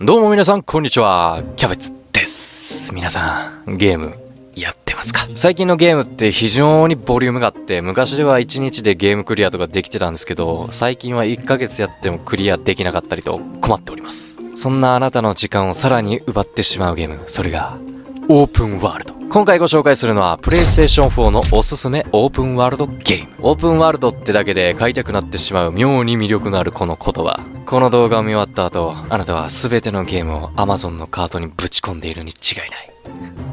どうも皆さんこんにちは、キャベツです。皆さんゲームやってますか？最近のゲームって非常にボリュームがあって、昔では1日でゲームクリアとかできてたんですけど、最近は1ヶ月やってもクリアできなかったりと困っております。そんなあなたの時間をさらに奪ってしまうゲーム、それがオープンワールド。今回ご紹介するのは PlayStation 4のおすすめオープンワールドゲーム。オープンワールドってだけで買いたくなってしまう妙に魅力のあるこの言葉。この動画を見終わった後、あなたは全てのゲームを Amazon のカートにぶち込んでいるに違いない。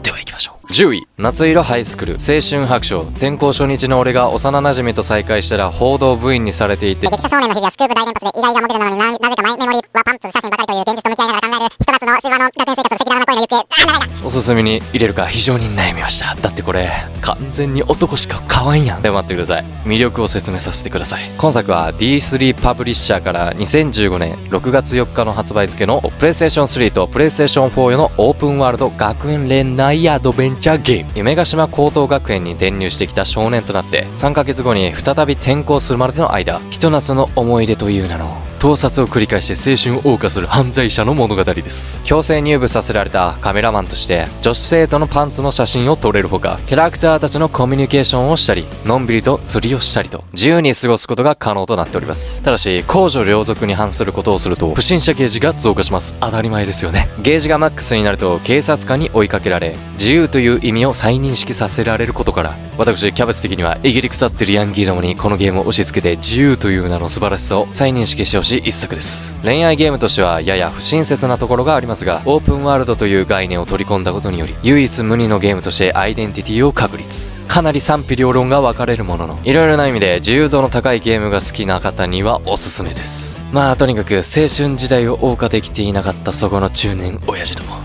では行きましょう。10位、夏色ハイスクール青春白書。転校初日の俺が幼馴染と再会したら報道部員にされていて、激写少年の日々はスクープ大連発で依頼がモデルなのになぜかマイメモリーはパンツ写真ばかりという現実と向き合いながら考えるひと夏の芝の学園生活と赤裸々な恋の行方。おすすめに入れるか非常に悩みました。だってこれ完全に男しか買わんやん。でも待ってください、魅力を説明させてください。今作は D3 パブリッシャーから2015年6月4日の発売付けの PlayStation 3と PlayStation 4用のオープンワールド学園恋愛アドベンチャーゲーム。夢ヶ島高等学園に転入してきた少年となって3ヶ月後に再び転校するまでの間、ひと夏の思い出という名の盗撮を繰り返して青春を謳歌する犯罪者の物語です。強制入部させられたカメラマンとして女子生徒のパンツの写真を撮れるほか、キャラクターたちのコミュニケーションをしたり、のんびりと釣りをしたりと自由に過ごすことが可能となっております。ただし公序良俗に反することをすると不審者ゲージが増加します。当たり前ですよね。ゲージがマックスになると警察官に追いかけられ、自由という意味を再認識させられることから、私キャベツ的にはえぎり腐ってるヤンキーどもにこのゲームを押し付けて自由という名の素晴らしさを再認識してほしい一作です。恋愛ゲームとしてはやや不親切なところがありますが、オープンワールドという概念を取り込んだことにより唯一無二のゲームとしてアイデンティティを確立。かなり賛否両論が分かれるものの、いろいろな意味で自由度の高いゲームが好きな方にはおすすめです。まあとにかく青春時代を謳歌できていなかったそこの中年親父ども、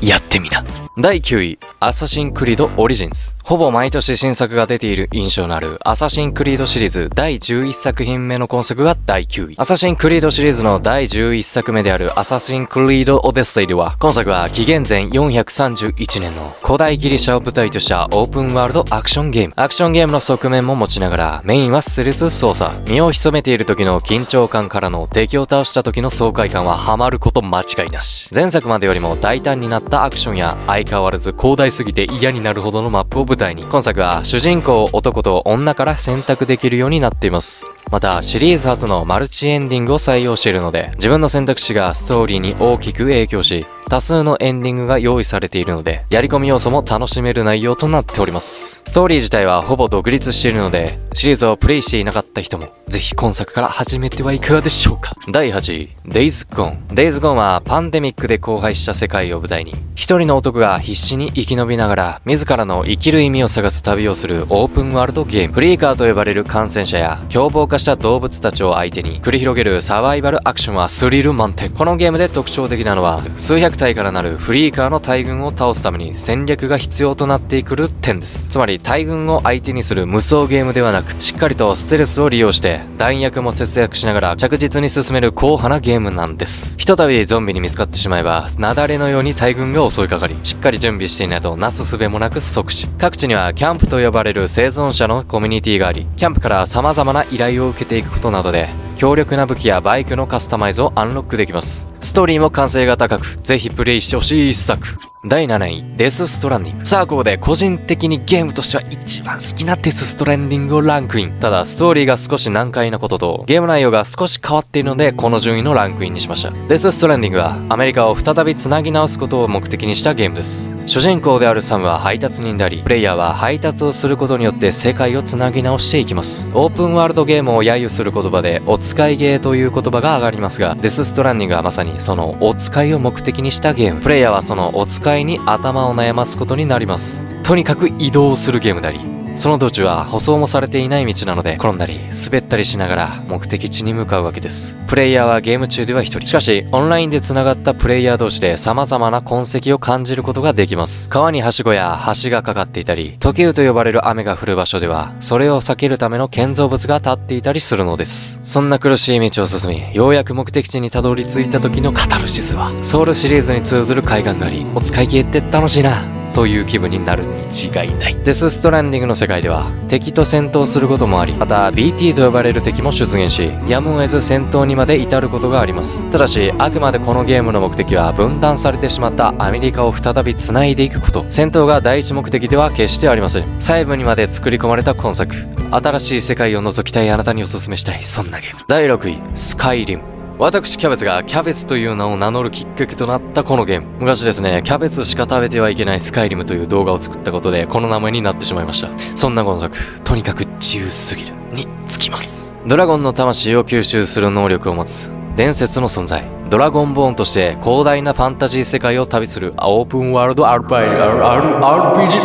やってみな。第9位、アサシンクリードオリジンズ。ほぼ毎年新作が出ている印象のあるアサシンクリードシリーズ第11作品目の今作が第9位。アサシンクリードシリーズの第11作目であるアサシンクリードオデッセイでは、今作は紀元前431年の古代ギリシャを舞台としたオープンワールドアクションゲーム。アクションゲームの側面も持ちながら、メインはステルス操作。身を潜めている時の緊張感からの敵を倒した時の爽快感はハマること間違いなし。前作までよりも大胆になったアクションや、相変わらず広大すぎて嫌になるほどのマップを舞台に、今作は主人公男と女から選択できるようになっています。またシリーズ初のマルチエンディングを採用しているので、自分の選択肢がストーリーに大きく影響し、多数のエンディングが用意されているので、やり込み要素も楽しめる内容となっております。ストーリー自体はほぼ独立しているので、シリーズをプレイしていなかった人もぜひ今作から始めてはいかがでしょうか。第8位、Days Gone。Days Gone はパンデミックで荒廃した世界を舞台に、一人の男が必死に生き延びながら自らの生きる意味を探す旅をするオープンワールドゲーム。フリーカーと呼ばれる感染者や凶暴化した動物たちを相手に繰り広げるサバイバルアクションはスリル満点。このゲームで特徴的なのは、数百体からなるフリーカーの大軍を倒すために戦略が必要となってくる点です。つまり大軍を相手にする無双ゲームではなく、しっかりとステルスを利用して弾薬も節約しながら着実に進める硬派なゲームなんです。ひとたびゾンビに見つかってしまえば、雪崩のように大軍が襲いかかり、しっかり準備していないとなすすべもなく即死。各地にはキャンプと呼ばれる生存者のコミュニティがあり、キャンプから様々な依頼を受けていくことなどで強力な武器やバイクのカスタマイズをアンロックできます。ストーリーも完成が高く、ぜひプレイしてほしい一作。第7位、デスストランディング。さあここで個人的にゲームとしては一番好きなデスストランディングをランクイン。ただストーリーが少し難解なこととゲーム内容が少し変わっているので、この順位のランクインにしました。デスストランディングはアメリカを再びつなぎ直すことを目的にしたゲームです。主人公であるサムは配達人であり、プレイヤーは配達をすることによって世界をつなぎ直していきます。オープンワールドゲームを揶揄する言葉でお使いゲーという言葉が上がりますが、デスストランディングはまさにそのお使いを目的にしたゲーム。プレイヤーはそのお使いに頭を悩ますことになります。とにかく移動するゲームであり、その道中は舗装もされていない道なので、転んだり滑ったりしながら目的地に向かうわけです。プレイヤーはゲーム中では一人。しかしオンラインでつながったプレイヤー同士で様々な痕跡を感じることができます。川にはしごや橋がかかっていたり、時雨と呼ばれる雨が降る場所ではそれを避けるための建造物が立っていたりするのです。そんな苦しい道を進み、ようやく目的地にたどり着いた時のカタルシスは、ソウルシリーズに通ずる海岸があり、お使いゲーって楽しいな。という気分になるに違いない。デスストランディングの世界では敵と戦闘することもあり、また BT と呼ばれる敵も出現し、やむを得ず戦闘にまで至ることがあります。ただしあくまでこのゲームの目的は分断されてしまったアメリカを再び繋いでいくこと。戦闘が第一目的では決してありません。細部にまで作り込まれた今作、新しい世界を覗きたいあなたにおすすめしたい、そんなゲーム。第6位、スカイリム。私キャベツがキャベツという名を名乗るきっかけとなったこのゲーム。昔ですね、キャベツしか食べてはいけないスカイリムという動画を作ったことでこの名前になってしまいました。そんな今作、とにかく自由すぎるにつきます。ドラゴンの魂を吸収する能力を持つ伝説の存在、ドラゴンボーンとして広大なファンタジー世界を旅するオープンワールド RPG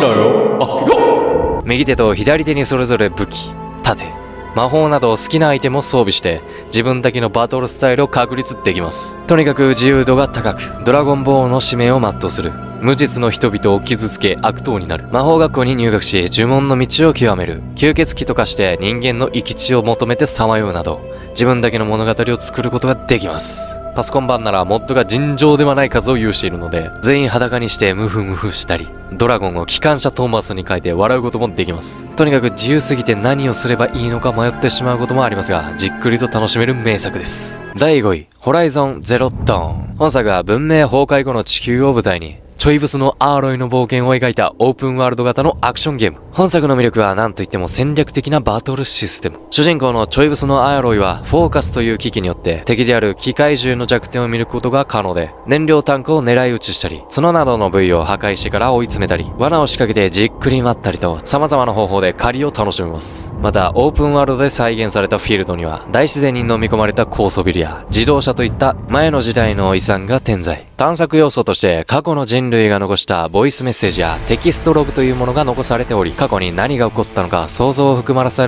だよ。右手と左手にそれぞれ武器、盾、魔法など好きなアイテムを装備して自分だけのバトルスタイルを確立できます。とにかく自由度が高く、ドラゴンボーンの使命を全うする無実の人々を傷つけ悪党になる。魔法学校に入学し呪文の道を極める。吸血鬼と化して人間の生き地を求めてさまようなど、自分だけの物語を作ることができます。パソコン版ならモッドが尋常ではない数を有しているので、全員裸にしてムフムフしたり、ドラゴンを機関車トーマスに変えて笑うこともできます。とにかく自由すぎて何をすればいいのか迷ってしまうこともありますが、じっくりと楽しめる名作です。第5位、ホライゾンゼロダーン。本作は文明崩壊後の地球を舞台にちょいブスのアーロイの冒険を描いたオープンワールド型のアクションゲーム。本作の魅力は何といっても戦略的なバトルシステム。主人公のちょいブスのアーロイはフォーカスという機器によって敵である機械銃の弱点を見ることが可能で、燃料タンクを狙い撃ちしたり、角などの部位を破壊してから追い詰めたり、罠を仕掛けてじっくり待ったりと様々な方法で狩りを楽しめます。またオープンワールドで再現されたフィールドには大自然に飲み込まれた高層ビルや自動車といった前の時代の遺産が点在。探索要素として過去の人類が残したボイスメッセージやテキストログというものが残されており、過去に何が起こったのか想像を膨らまさ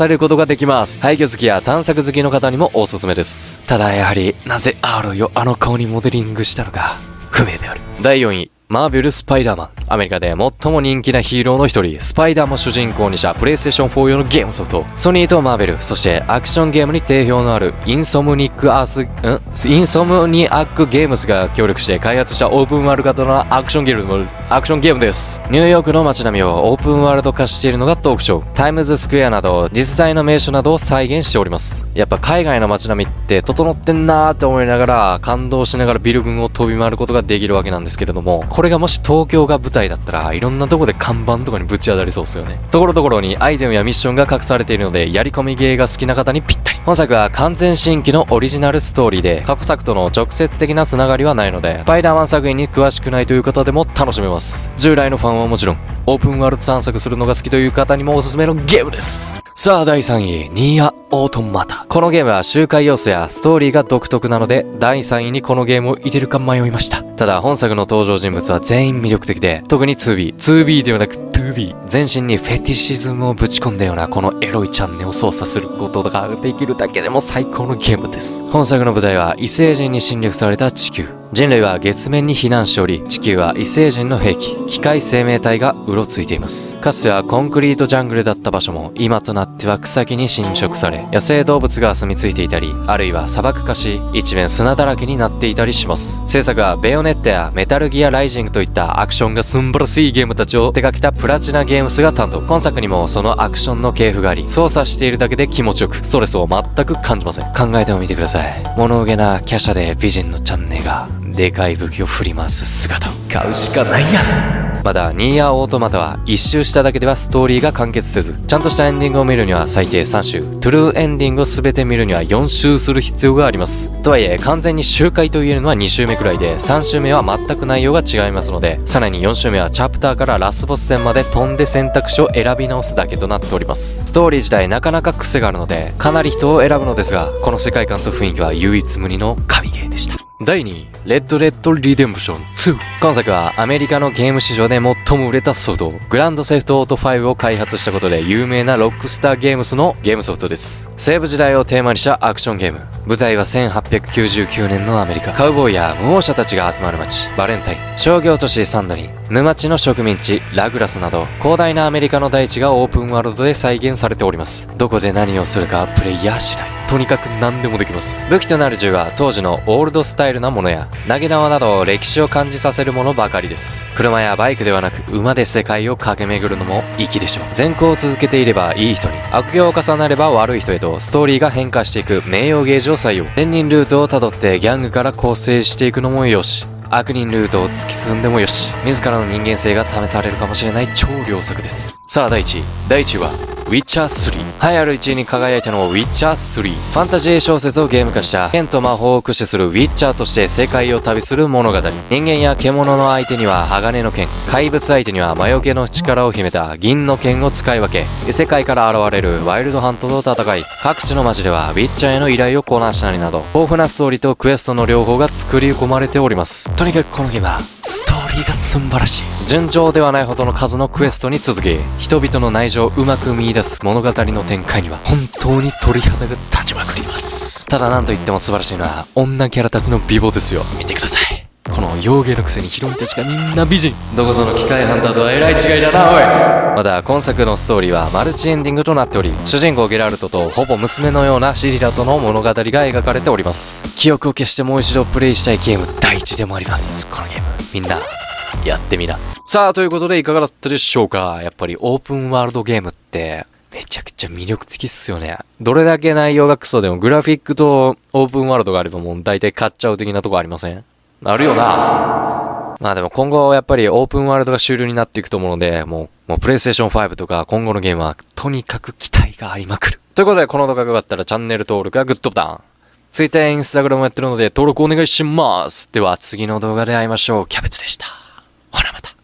れることができます。廃墟好きや探索好きの方にもおすすめです。ただやはりなぜアーロイをあの顔にモデリングしたのか不明である。第4位、マーベルスパイダーマン。アメリカで最も人気なヒーローの一人、スパイダーマン主人公にしたプレイステーション4用のゲームソフト。ソニーとマーベル、そしてアクションゲームに定評のあるインソムニアックゲームズが協力して開発したオープンワールド型のアクションゲームです。ニューヨークの街並みをオープンワールド化しているのが特徴。タイムズスクエアなど実在の名所などを再現しております。やっぱ海外の街並みって整ってんなーって思いながら感動しながらビル群を飛び回ることができるわけなんですけれども、これがもし東京が舞台だったらいろんなとこで看板とかにぶち当たりそうですよね。ところどころにアイテムやミッションが隠されているので、やり込みゲーが好きな方にぴったり。本作は完全新規のオリジナルストーリーで、過去作との直接的なつながりはないので、スパイダーマン作品に詳しくないという方でも楽しめます。従来のファンはもちろん、オープンワールド探索するのが好きという方にもおすすめのゲームです。さあ第3位、ニーアオートマタ。このゲームは周回要素やストーリーが独特なので、第3位にこのゲームを入れるか迷いました。ただ本作の登場人物は全員魅力的で、特に 2B ではなく 2B、 全身にフェティシズムをぶち込んだようなこのエロいチャンネルを操作することができるだけでも最高のゲームです。本作の舞台は異星人に侵略された地球。人類は月面に避難しており、地球は異星人の兵器、機械生命体がうろついています。かつてはコンクリートジャングルだった場所も今となっては草木に侵食され、野生動物が住み着いていたり、あるいは砂漠化し一面砂だらけになっていたりします。制作はベヨネッタやメタルギアライジングといったアクションがすんばらしいゲームたちを手掛けたプラチナゲームスが担当。今作にもそのアクションの系譜があり、操作しているだけで気持ちよくストレスを全く感じません。考えてもみてください。物憂げな華奢で美人のチャンネがでかい武器を振り回す姿を買うしかないやん。まだニーアオートマタは一周しただけではストーリーが完結せず、ちゃんとしたエンディングを見るには最低3周、トゥルーエンディングを全て見るには4周する必要があります。とはいえ完全に周回と言えるのは2周目くらいで、3周目は全く内容が違いますので、さらに4周目はチャプターからラスボス戦まで飛んで選択肢を選び直すだけとなっております。ストーリー自体なかなか癖があるのでかなり人を選ぶのですが、この世界観と雰囲気は唯一無二の神ゲーでした。第2位、レッドレッドリデンプション2。今作はアメリカのゲーム市場で最も売れたソフト、グランドセフトオート5を開発したことで有名なロックスターゲームスのゲームソフトです。西部時代をテーマにしたアクションゲーム。舞台は1899年のアメリカ。カウボーイや無法者たちが集まる街、バレンタイン。商業都市サンドニー、沼地の植民地、ラグラスなど、広大なアメリカの大地がオープンワールドで再現されております。どこで何をするかプレイヤー次第。とにかく何でもできます。武器となる銃は当時のオールドスタイルなものや投げ縄など歴史を感じさせるものばかりです。車やバイクではなく馬で世界を駆け巡るのも粋でしょう。善行を続けていればいい人に、悪行を重ねれば悪い人へとストーリーが変化していく名誉ゲージを採用。善人ルートをたどってギャングから構成していくのもよし、悪人ルートを突き進んでもよし、自らの人間性が試されるかもしれない超良作です。さあ第1位はウィッチャー3。栄えある1位に輝いたのはウィッチャー3。ファンタジー小説をゲーム化した剣と魔法を駆使するウィッチャーとして世界を旅する物語。人間や獣の相手には鋼の剣、怪物相手には魔除けの力を秘めた銀の剣を使い分け、異世界から現れるワイルドハントと戦い、各地の街ではウィッチャーへの依頼をこなしたりなど、豊富なストーリーとクエストの両方が作り込まれております。とにかくこのゲームはストーリーが素晴らしい。順調ではないほどの数のクエストに続き、人々の内情をうまく見出す物語の展開には本当に鳥肌が立ちまくります。ただなんといっても素晴らしいのは女キャラたちの美貌ですよ。見てください。この幼芸のくせにヒロインたちがみんな美人。どこぞの機械ハンターとはえらい違いだなおい。また今作のストーリーはマルチエンディングとなっており、主人公ゲラルトとほぼ娘のようなシリラとの物語が描かれております。記憶を消してもう一度プレイしたいゲーム第一でもあります。このゲームみんなやってみな。さあということでいかがだったでしょうか。やっぱりオープンワールドゲームってめちゃくちゃ魅力的っすよね。どれだけ内容がクソでもグラフィックとオープンワールドがあればもう大体買っちゃう的なとこありません？あるよな。まあでも今後やっぱりオープンワールドが主流になっていくと思うので、もうプレイステーション5とか今後のゲームはとにかく期待がありまくる。ということでこの動画が良かったらチャンネル登録やグッドボタン。Twitter や Instagram もやってるので登録お願いします。では次の動画で会いましょう。キャベツでした。ほらまた。